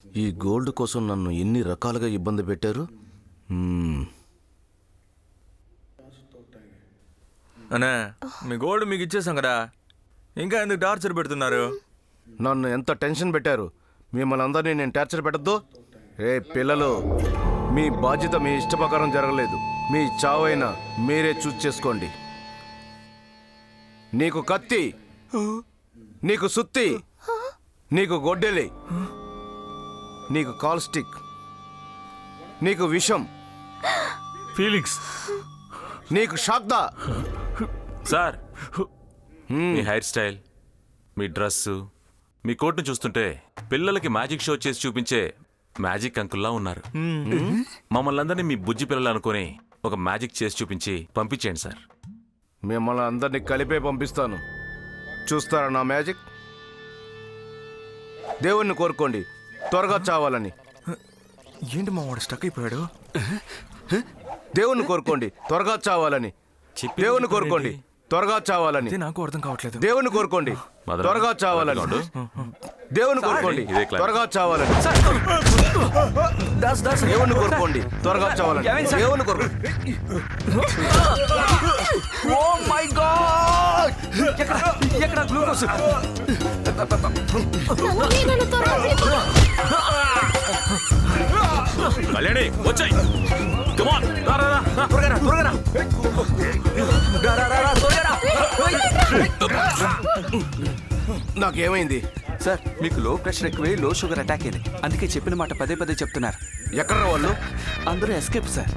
ఈ గోల్డ్ కోసం నన్ను ఎన్ని రకాలుగా ఇబ్బంది పెట్టారు. అన్నా మీ గోల్డ్ మీకు ఇచ్చేసాం కదా, ఇంకా ఎందుకు టార్చర్ పెడుతున్నారు? నన్ను ఎంత టెన్షన్ పెట్టారు. మిమ్మల్ని అందరినీ నేను టార్చర్ పెట్టద్దు. ఏ పిల్లలు, మీ బాధ్యత మీ ఇష్ట ప్రకారం జరగలేదు. మీ చావైనా మీరే చూస్ చేసుకోండి. నీకు కత్తి, నీకు సుత్తి, నీకు గొడ్డలి, నీకు కాల్ స్టిక్, నీకు విషం, ఫీలింగ్స్, నీకు షాక్దా. సార్ మీ హెయిర్ స్టైల్, మీ డ్రెస్సు, మీ కోట్ను చూస్తుంటే పిల్లలకి మ్యాజిక్ షో చేసి చూపించే మ్యాజిక్ అంకుల్లా ఉన్నారు. మమ్మల్ని అందరినీ మీ బుజ్జి పిల్లలు అనుకుని ఒక మ్యాజిక్ చేసి చూపించి పంపించేయండి సార్. మిమ్మల్ని అందరినీ కలిపే పంపిస్తాను. చూస్తారా నా మ్యాజిక్? దేవుణ్ణి కోరుకోండి త్వరగా చావాలని. ఏంటి మా వాడు స్టక్ అయిపోయాడు? దేవుణ్ణి కోరుకోండి త్వరగా చావాలని. దేవుణ్ణి కోరుకోండి త్వరగా చావాలని. నాకు అర్థం కావట్లేదు. దేవుణ్ణి కోరుకోండి త్వరగా చావాలని. దేవుని కోరుకోండి త్వరగా చావాలని. దేవుని కోరుకోండి త్వరగా చావాలని. దేవుని కోరుకోండి. Oh my God! ఎక్కడ గ్లూకోజ్? కళ్యాణి వచ్చాయి. కమ్ ఆన్, రా రా రా, త్వరగా రా, త్వరగా రా. నాకేమైంది? సార్ మీకు లో ప్రెషర్ ఎక్కువై లో షుగర్ అటాక్ అయింది. అందుకే చెప్పిన మాట పదే పదే చెప్తున్నారు. ఎక్కడ వాళ్ళు? అందరూ escape sir.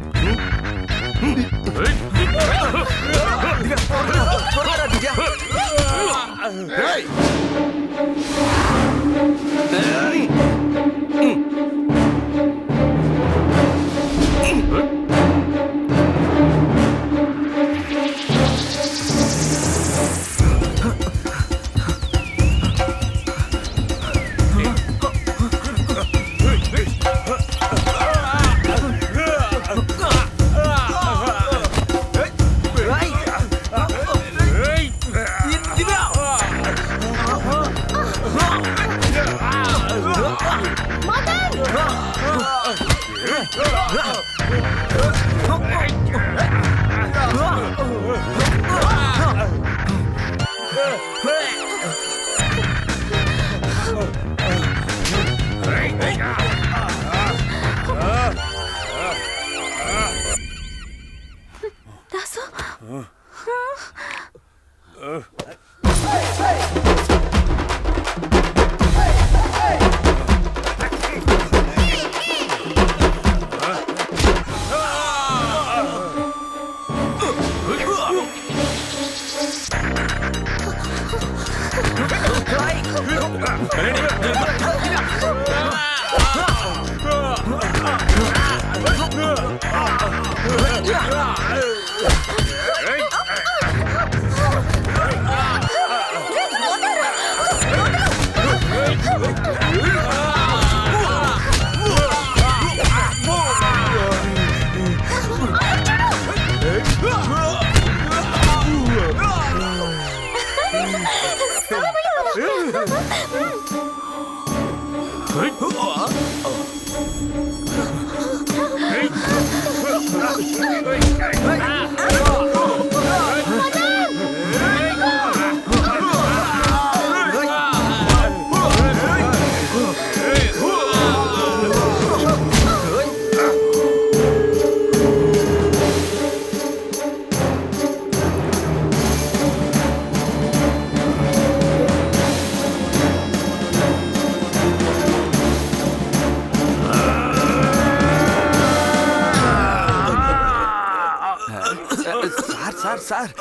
Sir sir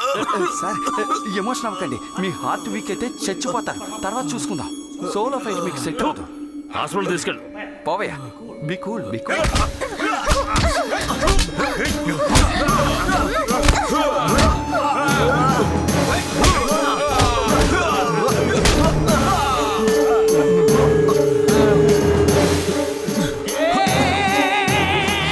emotion అవ్వకండి. మీ హార్ట్ వీక్ అయితే చచ్చిపోతారు. తర్వాత చూసుకుందాం. సోలో ఫైట్ మీకు సెట్ అవుతుంది. హాస్పిటల్ తీసుకెళ్ళు. పోవయ్యా. Be cool, be cool.